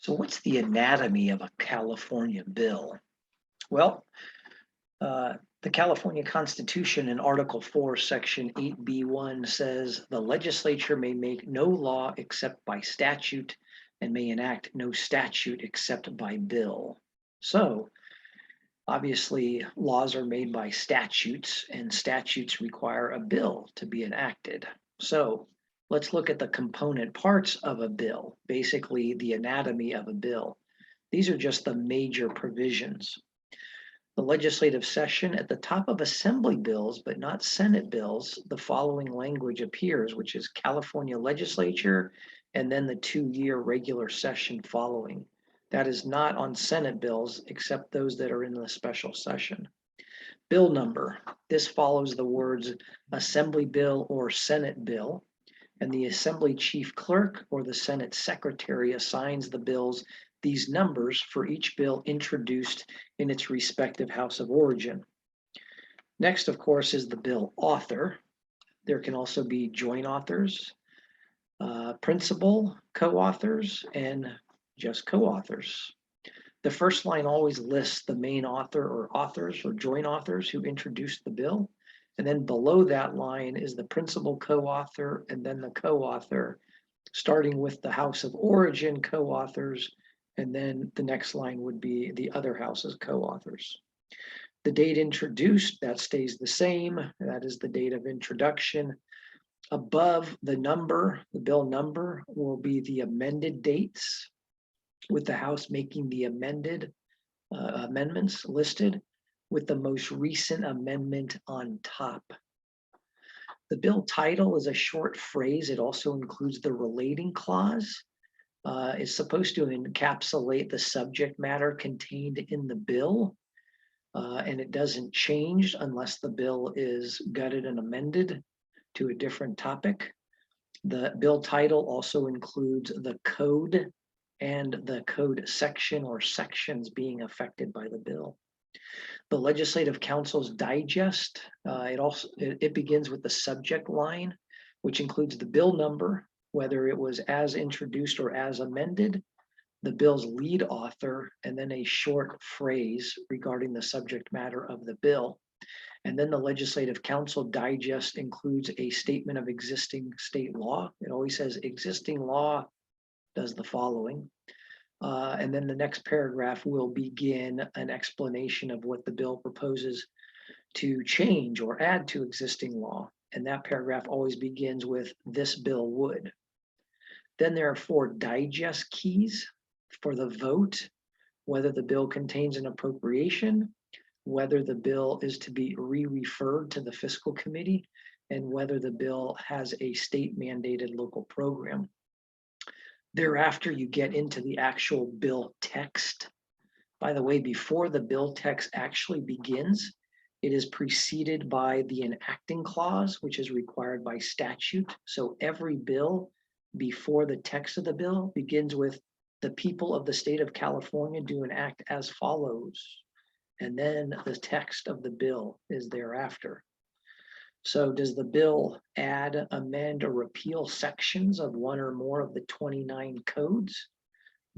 So what's the anatomy of a California bill? Well, the California Constitution in Article 4, Section 8B1 says the legislature may make no law except by statute and may enact no statute except by bill. So obviously laws are made by statutes and statutes require a bill to be enacted. So let's look at the component parts of a bill, basically the anatomy of a bill. These are just the major provisions. The legislative session at the top of assembly bills, but not Senate bills, the following language appears, which is California legislature, and then the 2-year regular session following. That is not on Senate bills, except those that are in the special session. Bill number, this follows the words assembly bill or Senate bill, and the assembly chief clerk or the Senate secretary assigns the bills these numbers for each bill introduced in its respective house of origin. Next, of course, is the bill author. There can also be joint authors, principal co-authors, and just co-authors. The first line always lists the main author or authors or joint authors who introduced the bill. And then below that line is the principal co-author and then the co-author, starting with the house of origin co-authors, and then the next line would be the other house's co-authors. The date introduced, that stays the same. That is the date of introduction. Above the number, the bill number, will be the amended dates, with the House making the amendments listed, with the most recent amendment on top. The bill title is a short phrase. It also includes the relating clause. It's supposed to encapsulate the subject matter contained in the bill, and it doesn't change unless the bill is gutted and amended to a different topic. The bill title also includes the code and the code section or sections being affected by the bill. The Legislative Council's digest, it begins with the subject line, which includes the bill number, whether it was as introduced or as amended, the bill's lead author, and then a short phrase regarding the subject matter of the bill. And then the Legislative Council digest includes a statement of existing state law. It always says existing law does the following. And then the next paragraph will begin an explanation of what the bill proposes to change or add to existing law. And that paragraph always begins with this bill would. Then there are 4 digest keys for the vote, whether the bill contains an appropriation, whether the bill is to be re-referred to the fiscal committee, and whether the bill has a state mandated local program. Thereafter, you get into the actual bill text. By the way, before the bill text actually begins, it is preceded by the enacting clause, which is required by statute. So every bill before the text of the bill begins with the people of the state of California do enact as follows. And then the text of the bill is thereafter. So does the bill add, amend, or repeal sections of one or more of the 29 codes?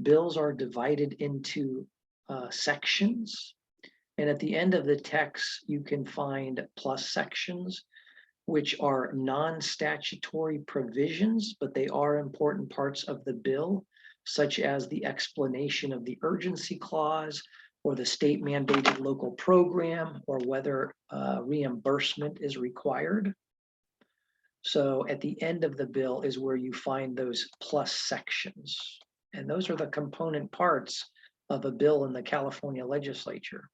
Bills are divided into sections. And at the end of the text, you can find plus sections, which are non-statutory provisions, but they are important parts of the bill, such as the explanation of the urgency clause, or the state mandated local program, or whether reimbursement is required. So at the end of the bill is where you find those plus sections. And those are the component parts of a bill in the California legislature.